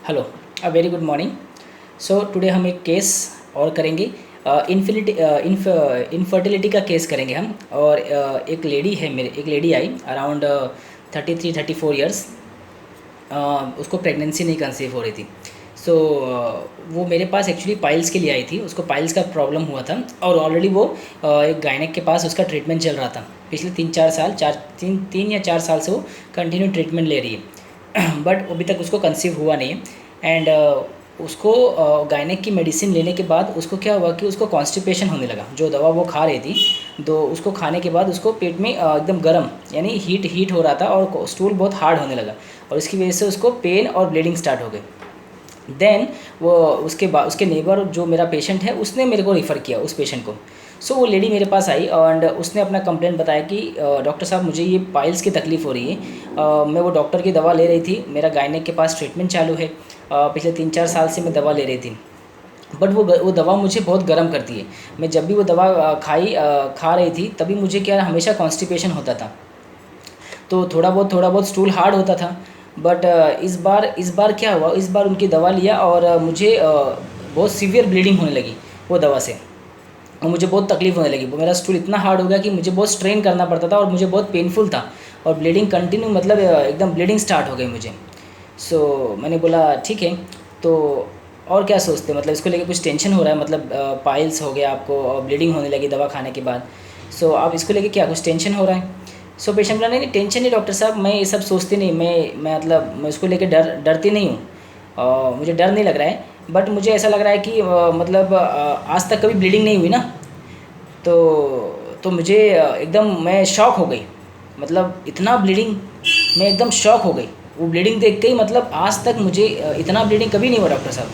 Hello, a very good morning. So today हम एक case और करेंगे। इनफर्टिलिटी का केस करेंगे हम। और एक लेडी आई अराउंड 33-34 ईयर्स। उसको प्रेगनेंसी नहीं कंसीव हो रही थी। सो वो मेरे पास एक्चुअली पाइल्स के लिए आई थी। उसको पाइल्स का प्रॉब्लम हुआ था और ऑलरेडी वो एक गायनेक के पास उसका ट्रीटमेंट चल रहा था। पिछले 3-4 साल, 3 या 4 साल से वो कंटिन्यू ट्रीटमेंट ले रही है बट अभी तक उसको कंसीव हुआ नहीं है। एंड उसको गायनेक की मेडिसिन लेने के बाद उसको क्या हुआ कि उसको कॉन्स्टिपेशन होने लगा। जो दवा वो खा रही थी, तो उसको खाने के बाद उसको पेट में एकदम गर्म यानी हीट हो रहा था और स्टूल बहुत हार्ड होने लगा और इसकी वजह से उसको पेन और ब्लीडिंग स्टार्ट हो गई। देन वो उसके बाद उसके नेबर जो मेरा पेशेंट है उसने मेरे को रिफ़र किया उस पेशेंट को। सो वो लेडी मेरे पास आई एंड उसने अपना कंप्लेंट बताया कि डॉक्टर साहब मुझे ये पाइल्स की तकलीफ़ हो रही है। मैं वो डॉक्टर की दवा ले रही थी, मेरा गायनेक के पास ट्रीटमेंट चालू है। पिछले 3-4 साल से मैं दवा ले रही थी बट वो दवा मुझे बहुत गर्म करती है। मैं जब भी वो दवा खा रही थी तभी मुझे क्या हमेशा कॉन्स्टिपेशन होता था, तो थोड़ा बहुत स्टूल हार्ड होता था। बट इस बार क्या हुआ, इस बार उनकी दवा लिया और मुझे बहुत सीवियर ब्लीडिंग होने लगी वो दवा से और मुझे बहुत तकलीफ़ होने लगी। वो मेरा स्टूल इतना हार्ड हो गया कि मुझे बहुत स्ट्रेन करना पड़ता था और मुझे बहुत पेनफुल था और ब्लीडिंग कंटिन्यू, मतलब एकदम ब्लीडिंग स्टार्ट हो गई मुझे। सो मैंने बोला ठीक है, तो और क्या सोचते, मतलब इसको लेके कुछ टेंशन हो रहा है, मतलब पाइल्स हो गया आपको और ब्लीडिंग होने लगी दवा खाने के बाद। सो आप इसको लेके क्या कुछ टेंशन हो रहा है? सो पेशेंट बोला नहीं टेंशन नहीं डॉक्टर साहब, मैं ये सब सोचती नहीं, मैं मतलब मैं इसको लेके डरती नहीं हूँ। मुझे डर नहीं लग रहा है बट मुझे ऐसा लग रहा है कि मतलब आज तक कभी ब्लीडिंग नहीं हुई ना, तो मुझे एकदम मैं शॉक हो गई। मतलब इतना ब्लीडिंग, मैं एकदम शॉक हो गई वो ब्लीडिंग देख के ही। मतलब आज तक मुझे इतना ब्लीडिंग कभी नहीं हुआ डॉक्टर साहब।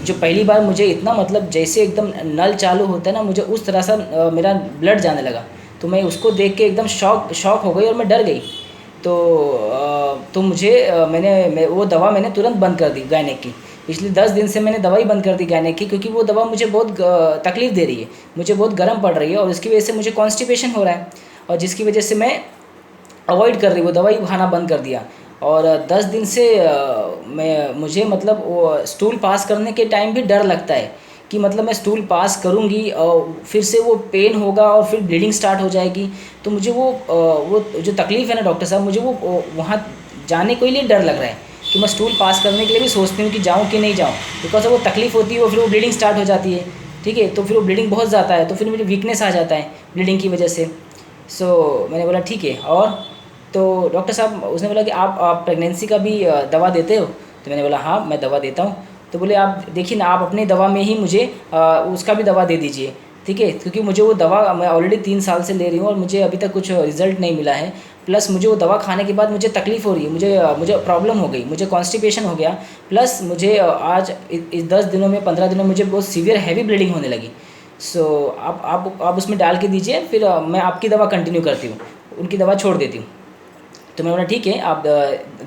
जो पहली बार मुझे इतना, मतलब जैसे एकदम नल चालू होता है ना, मुझे उस तरह सा मेरा ब्लड जाने लगा। तो मैं उसको देख के एकदम शॉक हो गई और मैं डर गई। तो मुझे वो दवा मैंने तुरंत बंद कर दी गायनेक की। पिछले 10 दिन से मैंने दवाई बंद कर दी गायनेक की, क्योंकि वो दवा मुझे बहुत तकलीफ़ दे रही है, मुझे बहुत गर्म पड़ रही है और इसकी वजह से मुझे कॉन्स्टिपेशन हो रहा है और जिसकी वजह से मैं अवॉइड कर रही, वो दवाई खाना बंद कर दिया। और 10 दिन से मुझे मतलब वो स्टूल पास करने के टाइम भी डर लगता है कि मतलब मैं स्टूल पास करूँगी और फिर से वो पेन होगा और फिर ब्लीडिंग स्टार्ट हो जाएगी। तो मुझे वो जो तकलीफ़ है ना डॉक्टर साहब, मुझे वो वहाँ जाने के लिए डर लग रहा है कि मैं स्टूल पास करने के लिए भी सोचती हूँ कि जाऊँ कि नहीं जाऊँ, बिकॉज वो तकलीफ़ होती है, वो फिर वो ब्लीडिंग स्टार्ट हो जाती है। ठीक है, तो फिर वो ब्लीडिंग बहुत जाता है, तो फिर मुझे वीकनेस आ जाता है ब्लीडिंग की वजह से। सो मैंने बोला ठीक है। और तो डॉक्टर साहब उसने बोला कि आप प्रेगनेंसी का भी दवा देते हो? तो मैंने बोला हाँ मैं दवा देता हूँ। तो बोले आप देखिए ना, आप अपनी दवा में ही मुझे उसका भी दवा दे दीजिए, ठीक है, क्योंकि मुझे वो दवा मैं ऑलरेडी 3 साल से ले रही हूँ और मुझे अभी तक कुछ रिज़ल्ट नहीं मिला है। प्लस मुझे वो दवा खाने के बाद मुझे तकलीफ़ हो रही है, मुझे प्रॉब्लम हो गई, मुझे कॉन्स्टिपेशन हो गया। प्लस मुझे आज इस 10 दिनों में 15 दिनों में मुझे बहुत सीवियर हैवी ब्लीडिंग होने लगी। सो आप उसमें डाल के दीजिए, फिर मैं आपकी दवा कंटिन्यू करती हूँ, उनकी दवा छोड़ देती हूँ। तो मैंने बोला ठीक है, आप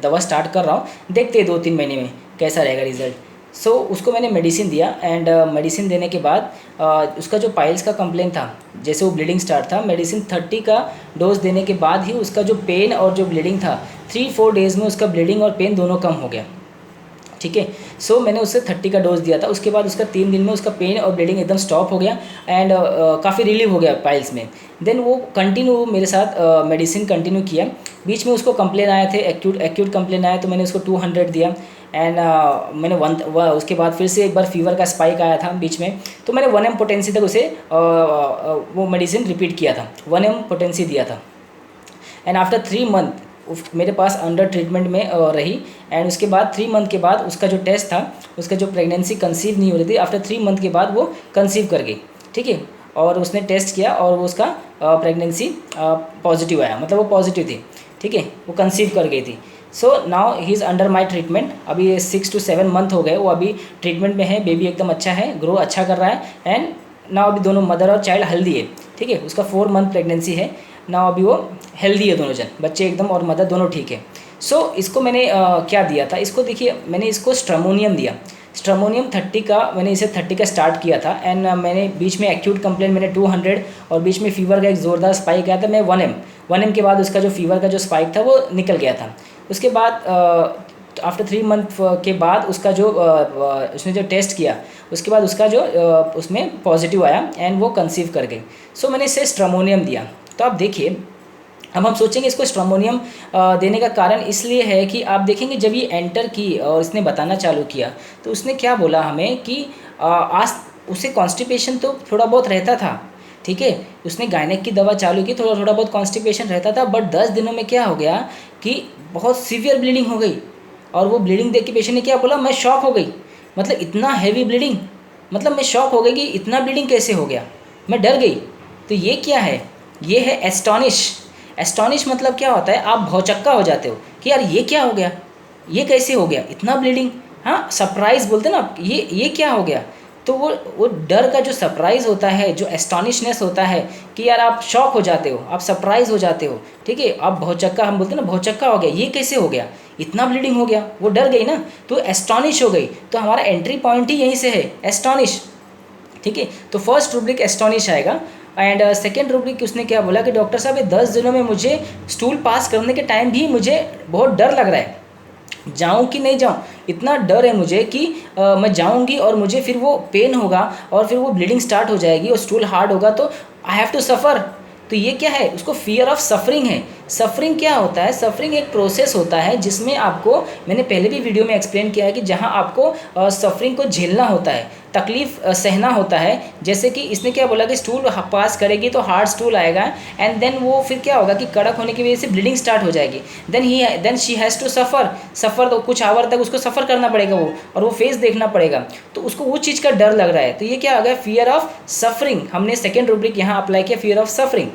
दवा स्टार्ट कर रहा हूँ, देखते हैं 2-3 महीने में कैसा रहेगा रिज़ल्ट। सो उसको मैंने मेडिसिन दिया एंड मेडिसिन देने के बाद उसका जो पाइल्स का कंप्लेंट था, जैसे वो ब्लीडिंग स्टार्ट था, मेडिसिन 30 का डोज देने के बाद ही उसका जो पेन और जो ब्लीडिंग था 3-4 डेज़ में उसका ब्लीडिंग और पेन दोनों कम हो गया। ठीक है, सो मैंने उससे 30 का डोज दिया था, उसके बाद उसका 3 दिन में उसका पेन और ब्लीडिंग एकदम स्टॉप हो गया एंड काफ़ी रिलीव हो गया पाइल्स में। देन वो कंटिन्यू मेरे साथ मेडिसिन कंटिन्यू किया। बीच में उसको कंप्लेन आए थे, एक्यूट कंप्लेन आया, तो मैंने उसको 200 दिया एंड मैंने उसके बाद फिर से एक बार फीवर का स्पाइक आया था बीच में, तो मैंने 1 m पोटेंसी तक उसे वो मेडिसिन रिपीट किया था, 1 m पोटेंसी दिया था। एंड आफ्टर 3 मंथ मेरे पास अंडर ट्रीटमेंट में रही एंड उसके बाद 3 मंथ के बाद उसका जो टेस्ट था, उसका जो प्रेगनेंसी कंसीव नहीं हो रही थी, आफ्टर 3 मंथ के बाद वो कंसीव कर गई। ठीक है, और उसने टेस्ट किया और वो उसका प्रेगनेंसी पॉजिटिव आया, मतलब वो पॉजिटिव थी। ठीक है, वो कंसीव कर गई थी। So now he is under my treatment. अभी 6 to 7 मंथ हो गए, वो अभी ट्रीटमेंट में है। बेबी एकदम अच्छा है, ग्रो अच्छा कर रहा है एंड नाउ अभी दोनों मदर और चाइल्ड हेल्दी है। ठीक है, उसका 4 मंथ प्रेगनेंसी है नाउ, अभी वो हेल्दी है, दोनों जन बच्चे एकदम और मदर दोनों ठीक है। सो इसको मैंने क्या दिया था, इसको देखिए मैंने इसको स्ट्रमोनियम दिया। स्ट्रमोनियम 30 का, मैंने इसे 30 का स्टार्ट किया था एंड मैंने बीच में एक्यूट कंप्लेन मैंने 200 और बीच में फीवर का एक ज़ोरदार स्पाइक आया था, मैं 1 m के बाद उसका जो फीवर का जो स्पाइक था वो निकल गया था। उसके बाद आफ्टर 3 मंथ के बाद उसका जो उसने जो टेस्ट किया उसके बाद उसका जो उसमें पॉजिटिव आया एंड वो कंसीव कर गई। सो मैंने इसे स्ट्रामोनियम दिया। तो आप देखिए, अब हम सोचेंगे इसको स्ट्रामोनियम देने का कारण इसलिए है कि आप देखेंगे जब ये एंटर की और इसने बताना चालू किया तो उसने क्या बोला हमें कि आज उसे कॉन्स्टिपेशन तो थोड़ा बहुत रहता था, ठीक है, उसने गायनेक की दवा चालू की, थोड़ा थोड़ा बहुत कॉन्स्टिपेशन रहता था, बट 10 दिनों में क्या हो गया कि बहुत सीवियर ब्लीडिंग हो गई। और वो ब्लीडिंग देख के पेशेंट ने क्या बोला, मैं शॉक हो गई, मतलब इतना हैवी ब्लीडिंग, मतलब मैं शॉक हो गई कि इतना ब्लीडिंग कैसे हो गया, मैं डर गई। तो ये क्या है, ये है एस्टॉनिश। एस्टॉनिश मतलब क्या होता है, आप भौचक्का हो जाते हो कि यार ये क्या हो गया, ये कैसे हो गया, इतना ब्लीडिंग। हाँ, सरप्राइज़ बोलते हैं ना, ये क्या हो गया। तो वो डर का जो सरप्राइज़ होता है, जो एस्टॉनिशनेस होता है कि यार आप शॉक हो जाते हो, आप सरप्राइज़ हो जाते हो, ठीक है, आप भौचक्का, हम बोलते हैं ना भौचक्का हो गया, ये कैसे हो गया, इतना ब्लीडिंग हो गया, वो डर गई ना, तो एस्टॉनिश हो गई। तो हमारा एंट्री पॉइंट ही यहीं से है, एस्टॉनिश, ठीक है। तो फर्स्ट रूब्रिक एस्टॉनिश आएगा। एंड सेकेंड रूब्रिक उसने क्या बोला कि डॉक्टर साहब ये 10 दिनों में मुझे स्टूल पास करने के टाइम भी मुझे बहुत डर लग रहा है, जाऊं कि नहीं जाऊं, इतना डर है मुझे कि मैं जाऊंगी और मुझे फिर वो पेन होगा और फिर वो ब्लीडिंग स्टार्ट हो जाएगी और स्टूल हार्ड होगा तो आई हैव टू सफ़र। तो ये क्या है, उसको फियर ऑफ सफरिंग है। सफरिंग क्या होता है, सफरिंग एक प्रोसेस होता है जिसमें आपको, मैंने पहले भी वीडियो में एक्सप्लेन किया है कि जहाँ आपको सफरिंग को झेलना होता है, तकलीफ़ सहना होता है। जैसे कि इसने क्या बोला कि स्टूल पास करेगी तो हार्ड स्टूल आएगा एंड देन वो फिर क्या होगा कि कड़क होने की वजह से ब्लीडिंग स्टार्ट हो जाएगी, then she has to suffer तो कुछ आवर तक उसको सफ़र करना पड़ेगा वो, और वो फेस देखना पड़ेगा, तो उसको वो चीज़ का डर लग रहा है। तो ये क्या आ गया, फियर ऑफ सफरिंग। हमने सेकेंड रूब्रिक यहाँ अप्लाई किया, फियर ऑफ सफरिंग।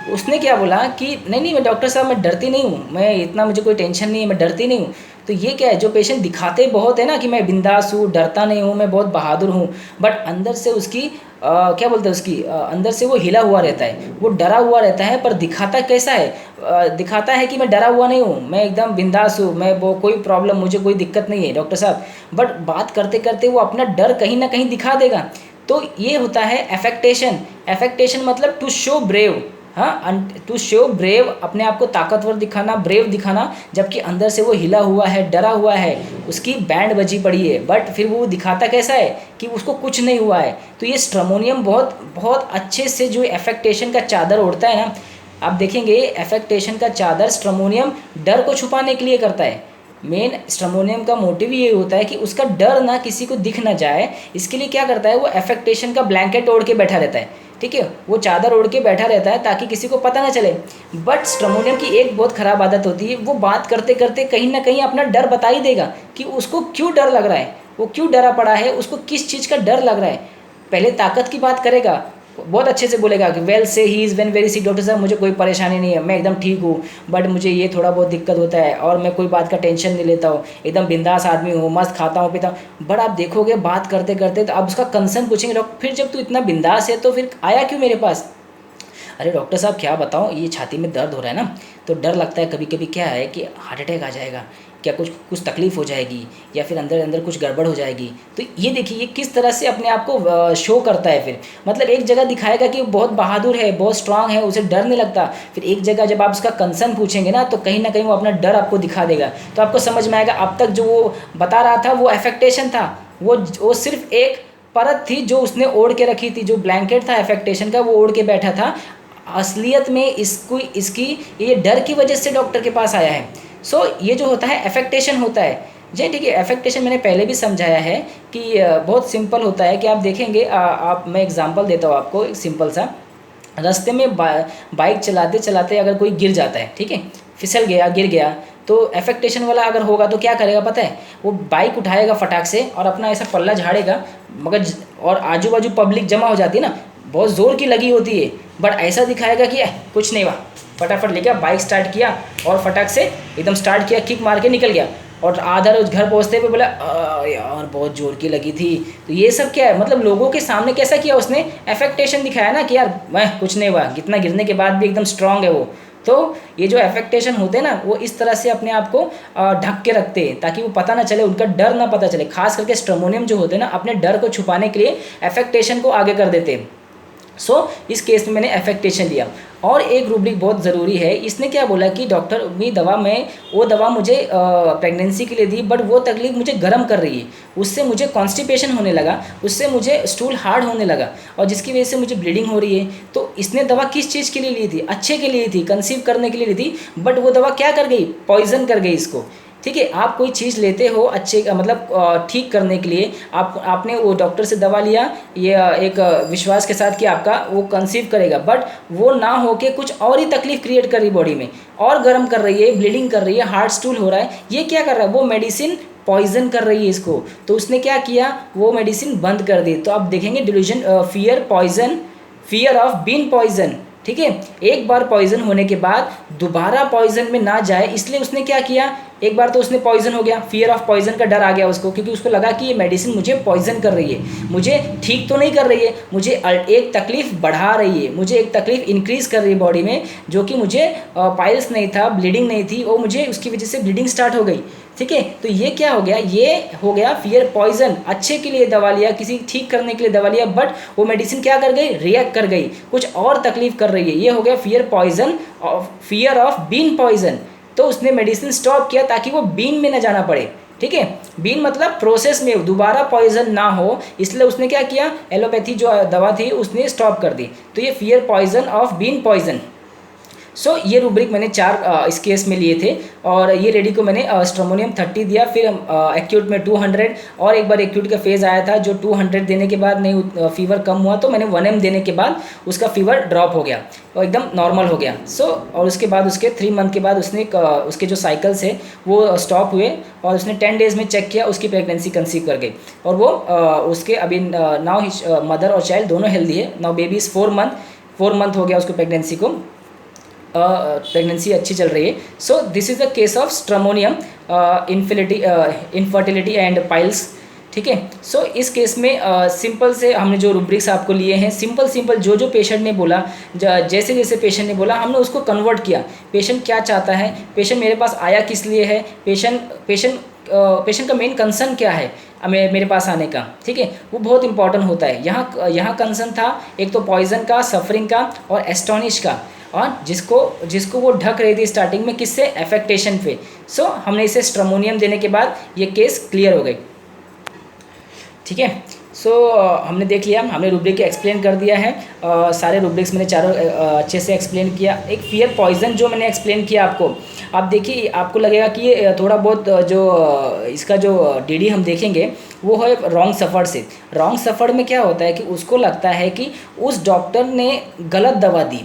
उसने क्या बोला कि नहीं नहीं मैं डॉक्टर साहब मैं डरती नहीं हूँ, मैं इतना, मुझे कोई टेंशन नहीं है, मैं डरती नहीं हूँ। तो ये क्या है, जो पेशेंट दिखाते बहुत है ना कि मैं बिंदास हूँ, डरता नहीं हूँ, मैं बहुत बहादुर हूँ, बट अंदर से उसकी क्या बोलते हैं उसकी अंदर से वो हिला हुआ रहता है, वो डरा हुआ रहता है। पर दिखाता कैसा है, दिखाता है कि मैं डरा हुआ नहीं हूँ, मैं एकदम बिंदास हूँ, मैं वो कोई प्रॉब्लम, मुझे कोई दिक्कत नहीं है डॉक्टर साहब, बट बात करते करते वो अपना डर कहीं ना कहीं दिखा देगा। तो ये होता है एफेक्टेशन। एफेक्टेशन मतलब टू शो ब्रेव, हाँ, टू शो ब्रेव, अपने आप को ताकतवर दिखाना, ब्रेव दिखाना, जबकि अंदर से वो हिला हुआ है, डरा हुआ है, उसकी बैंड बजी पड़ी है, बट फिर वो दिखाता कैसा है कि उसको कुछ नहीं हुआ है। तो ये स्ट्रामोनियम बहुत बहुत अच्छे से जो एफेक्टेशन का चादर ओढ़ता है ना, आप देखेंगे एफेक्टेशन का चादर स्ट्रामोनियम डर को छुपाने के लिए करता है। मेन स्ट्रामोनियम का मोटिव ये होता है कि उसका डर ना किसी को दिख ना जाए, इसके लिए क्या करता है, वो एफेक्टेशन का ब्लैंकेट ओढ़ के बैठा रहता है, ठीक है, वो चादर ओढ़ के बैठा रहता है ताकि किसी को पता ना चले। बट स्ट्रामोनियम की एक बहुत ख़राब आदत होती है, वो बात करते करते कहीं ना कहीं अपना डर बता ही देगा कि उसको क्यों डर लग रहा है, वो क्यों डरा पड़ा है, उसको किस चीज़ का डर लग रहा है। पहले ताकत की बात करेगा, बहुत अच्छे से बोलेगा कि वेल से he is when very sick, doctor साहब मुझे कोई परेशानी नहीं है, मैं एकदम ठीक हूँ, बट मुझे ये थोड़ा बहुत दिक्कत होता है और मैं कोई बात का टेंशन नहीं लेता हूँ, एकदम बिंदास आदमी हूँ, मस्त खाता हूँ पीता हूँ। बट आप देखोगे बात करते करते तो आप उसका कंसर्न पूछेंगे, डॉक्टर फिर जब तू इतना बिंदास है तो फिर आया क्यों मेरे पास। अरे डॉक्टर साहब क्या बताऊँ, ये छाती में दर्द हो रहा है ना, तो डर लगता है कभी कभी क्या है कि हार्ट अटैक आ जाएगा, क्या कुछ कुछ तकलीफ़ हो जाएगी, या फिर अंदर अंदर कुछ गड़बड़ हो जाएगी। तो ये देखिए ये किस तरह से अपने आप को शो करता है। फिर मतलब एक जगह दिखाएगा कि वो बहुत बहादुर है, बहुत स्ट्रांग है, उसे डर नहीं लगता, फिर एक जगह जब आप उसका कंसर्न पूछेंगे ना तो कहीं ना कहीं वो अपना डर आपको दिखा देगा। तो आपको समझ में आएगा अब तक जो वो बता रहा था वो एफेक्टेशन था, वो सिर्फ एक परत थी जो उसने ओढ़ के रखी थी, जो ब्लैंकेट था एफेक्टेशन का वो ओढ़ के बैठा था। असलियत में इसकी ये डर की वजह से डॉक्टर के पास आया है। सो ये जो होता है एफेक्टेशन होता है जी, ठीक है। एफेक्टेशन मैंने पहले भी समझाया है कि बहुत सिंपल होता है कि आप देखेंगे, आप मैं एग्जांपल देता हूँ आपको एक सिंपल सा। रास्ते में बाइक चलाते चलाते अगर कोई गिर जाता है, ठीक है, फिसल गया, गिर गया, तो एफेक्टेशन वाला अगर होगा तो क्या करेगा पता है, वो बाइक उठाएगा फटाक से और अपना ऐसा पल्ला झाड़ेगा, मगर और आजू बाजू पब्लिक जमा हो जाती है ना, बहुत ज़ोर की लगी होती है, बट ऐसा दिखाएगा कि कुछ नहीं हुआ, फटाफट लेके बाइक स्टार्ट किया और फटाक से एकदम स्टार्ट किया, किक मार के निकल गया, और आधा रोज घर पहुंचते हुए बोला यार बहुत जोर की लगी थी। तो ये सब क्या है, मतलब लोगों के सामने कैसा किया उसने, एफेक्टेशन दिखाया ना कि यार मैं कुछ नहीं हुआ, इतना गिरने के बाद भी एकदम स्ट्रांग है वो। तो ये जो एफेक्टेशन होते हैं ना, वो इस तरह से अपने आप को ढक के रखते हैं ताकि वो पता ना चले, उनका डर ना पता चले। खास करके स्ट्रामोनियम जो होते हैं ना, अपने डर को छुपाने के लिए एफेक्टेशन को आगे कर देते हैं। इस केस में मैंने अफेक्टेशन लिया। और एक रूब्रिक बहुत ज़रूरी है, इसने क्या बोला कि डॉक्टर भी दवा में वो दवा मुझे प्रेगनेंसी के लिए दी, बट वो तकलीफ मुझे गर्म कर रही है, उससे मुझे कॉन्स्टिपेशन होने लगा, उससे मुझे स्टूल हार्ड होने लगा और जिसकी वजह से मुझे ब्लीडिंग हो रही है। तो इसने दवा किस चीज़ के लिए ली थी? अच्छे के लिए थी, कंसीव करने के लिए ली थी, बट वो दवा क्या कर गई? पॉइजन कर गई इसको। ठीक है, आप कोई चीज़ लेते हो अच्छे मतलब ठीक करने के लिए, आपने वो डॉक्टर से दवा लिया ये एक विश्वास के साथ कि आपका वो कंसीव करेगा, बट वो ना हो के कुछ और ही तकलीफ क्रिएट कर रही बॉडी में, और गर्म कर रही है, ब्लीडिंग कर रही है, हार्ड स्टूल हो रहा है। ये क्या कर रहा है? वो मेडिसिन पॉइजन कर रही है इसको। तो उसने क्या किया? वो मेडिसिन बंद कर दी। तो आप देखेंगे delusion, fear poison, fear of been poison. ठीक है, एक बार पॉइजन होने के बाद दोबारा पॉइजन में ना जाए, इसलिए उसने क्या किया? एक बार तो उसने पॉइजन हो गया, फियर ऑफ पॉइजन का डर आ गया उसको, क्योंकि उसको लगा कि ये मेडिसिन मुझे पॉइजन कर रही है, मुझे ठीक तो नहीं कर रही है, मुझे एक तकलीफ बढ़ा रही है, मुझे एक तकलीफ इंक्रीज कर रही है बॉडी में, जो कि मुझे पाइल्स नहीं था, ब्लीडिंग नहीं थी, वो मुझे उसकी वजह से ब्लीडिंग स्टार्ट हो गई। ठीक है, तो ये क्या हो गया? ये हो गया फियर पॉइजन। अच्छे के लिए दवा लिया, किसी ठीक करने के लिए दवा लिया, बट वो मेडिसिन क्या कर गई? रिएक्ट कर गई, कुछ और तकलीफ कर रही है। ये हो गया fear poison, fear of been poison. तो उसने मेडिसिन स्टॉप किया ताकि वो बीन में न जाना पड़े। ठीक है, बीन मतलब प्रोसेस में दोबारा पॉइजन ना हो, इसलिए उसने क्या किया? एलोपैथी जो दवा थी उसने स्टॉप कर दी। तो ये fear poison of been poison. ये रूब्रिक मैंने 4 इस केस में लिए थे, और ये रेडी को मैंने स्ट्रोमोनियम 30 दिया, फिर एक्यूट में 200, और एक बार एक्यूट का फेज़ आया था जो 200 देने के बाद नहीं फीवर कम हुआ, तो मैंने 1M देने के बाद उसका फीवर ड्रॉप हो गया और एकदम नॉर्मल हो गया। और उसके बाद उसके 3 मंथ के बाद उसने उसके जो साइकिल्स है वो स्टॉप हुए, और उसने 10 डेज़ में चेक किया, उसकी प्रेगनेंसी कंसीव कर गई, और वो उसके अभी नाउ मदर और चाइल्ड दोनों हेल्दी है। नाउ बेबी इज़ 4 मंथ हो गया उसको प्रेगनेंसी को, प्रेगनेंसी अच्छी चल रही है। This is the case of स्ट्रोमोनियम infertility and piles. ठीक है, इस केस में सिंपल से हमने जो रूब्रिक्स आपको लिए हैं, सिंपल जो पेशेंट ने बोला, जैसे जैसे पेशेंट ने बोला हमने उसको कन्वर्ट किया। पेशेंट क्या चाहता है, पेशेंट मेरे पास आया किस लिए है, पेशेंट का मेन कंसर्न क्या है मेरे पास आने का। ठीक है, वो बहुत इंपॉर्टेंट होता है। यहाँ कंसर्न था एक तो पॉइजन का, सफरिंग का और एस्टोनिश का, और जिसको वो ढक रही थी स्टार्टिंग में, किससे? अफेक्टेशन पे। हमने इसे स्ट्रोमोनियम देने के बाद ये केस क्लियर हो गई। ठीक है, हमने देख लिया, हमने रूब्रिक एक्सप्लेन कर दिया है, सारे रूब्रिक्स मैंने चारों अच्छे से एक्सप्लेन किया। एक फियर पॉइजन जो मैंने एक्सप्लेन किया आपको, आप देखिए आपको लगेगा कि ये थोड़ा बहुत जो इसका जो डीडी हम देखेंगे वो है रॉन्ग सफ़र से। रॉन्ग सफ़र में क्या होता है कि उसको लगता है कि उस डॉक्टर ने गलत दवा दी,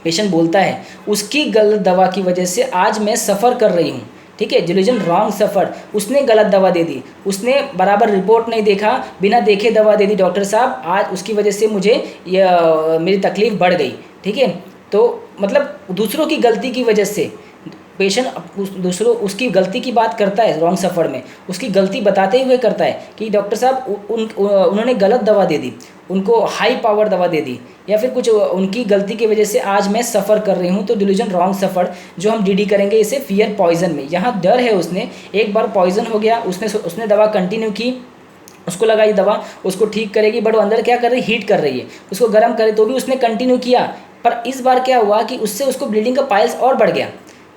पेशेंट बोलता है उसकी गलत दवा की वजह से आज मैं सफ़र कर रही हूँ। ठीक है, डिल्यूजन रॉन्ग सफ़र, उसने गलत दवा दे दी, उसने बराबर रिपोर्ट नहीं देखा, बिना देखे दवा दे दी डॉक्टर साहब, आज उसकी वजह से मुझे मेरी तकलीफ़ बढ़ गई। ठीक है, तो मतलब दूसरों की गलती की वजह से पेशेंट उसकी गलती की बात करता है रॉन्ग सफ़र में, उसकी गलती बताते हुए करता है कि डॉक्टर साहब उन्होंने गलत दवा दे दी, उनको हाई पावर दवा दे दी, या फिर कुछ उनकी गलती की वजह से आज मैं सफ़र कर रही हूँ। तो डिल्यूजन रॉन्ग सफ़र जो हम डीडी करेंगे इसे फियर पॉइजन में। यहाँ डर है, उसने एक बार पॉइजन हो गया, उसने दवा कंटिन्यू की, उसको लगा ये दवा उसको ठीक करेगी, बट वो अंदर क्या कर रही है? हीट कर रही है, उसको गर्म करे, तो भी उसने कंटिन्यू किया। पर इस बार क्या हुआ कि उससे उसको ब्लीडिंग का पाइल्स और बढ़ गया।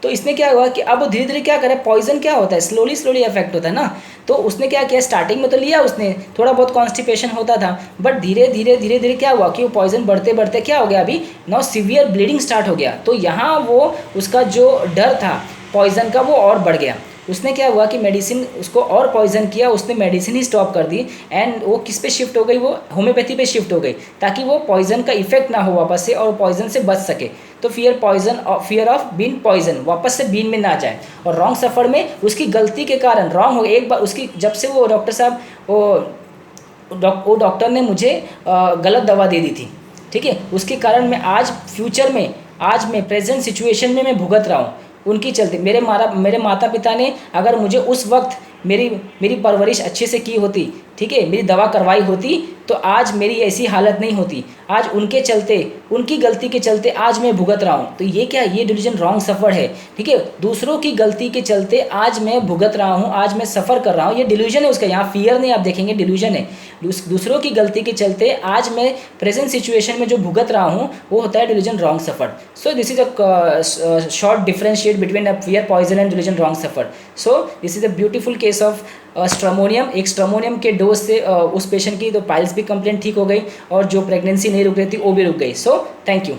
तो इसने क्या हुआ कि अब धीरे धीरे क्या करे, पॉइजन क्या होता है, स्लोली इफेक्ट होता है ना। तो उसने क्या किया, स्टार्टिंग में तो लिया उसने, थोड़ा बहुत कॉन्स्टिपेशन होता था, बट धीरे धीरे क्या हुआ कि वो पॉइजन बढ़ते बढ़ते क्या हो गया, अभी नाउ सीवियर ब्लीडिंग स्टार्ट हो गया। तो यहाँ वो उसका जो डर था पॉइजन का वो और बढ़ गया। उसने क्या हुआ कि मेडिसिन उसको और पॉइजन किया, उसने मेडिसिन ही स्टॉप कर दी, एंड वो किस पे शिफ्ट हो गई, वो होम्योपैथी पे शिफ्ट हो गई, ताकि वो पॉइजन का इफेक्ट ना हो वापस से और पॉइजन से बच सके। तो फियर ऑफ बीन पॉइजन, वापस से बीन में ना जाए। और रॉन्ग सफ़र में उसकी गलती के कारण रॉन्ग हो गया। एक बार उसकी जब से वो डॉक्टर साहब वो डॉक्टर ने मुझे गलत दवा दे दी थी, ठीक है, उसके कारण मैं आज फ्यूचर में, आज मैं प्रेजेंट सिचुएशन में मैं भुगत रहा हूँ उनकी चलते। मेरे माता पिता ने अगर मुझे उस वक्त मेरी मेरी परवरिश अच्छे से की होती, ठीक है, मेरी दवा करवाई होती, तो आज मेरी ऐसी हालत नहीं होती। आज उनके चलते, उनकी गलती के चलते आज मैं भुगत रहा हूँ। तो ये क्या, ये डिल्यूजन रॉन्ग सफ़र है, ठीक है। दूसरों की गलती के चलते आज मैं भुगत रहा हूँ, आज मैं सफ़र कर रहा हूँ, ये डिल्यूजन है उसका। यहाँ फियर नहीं, आप देखेंगे डिल्यूजन है। दूसरों की गलती के चलते आज मैं प्रेजेंट सिचुएशन में जो भुगत रहा हूँ वो होता है delusion wrong suffer. So this is a short differentiate between a fear poison and delusion wrong suffer. So this is a beautiful case of stramonium. एक स्ट्रामोनियम के डोज से उस पेशेंट की तो पाइल्स भी कंप्लेंट ठीक हो गई और जो प्रेगनेंसी नहीं रुक रही थी वो भी रुक गई। So thank you.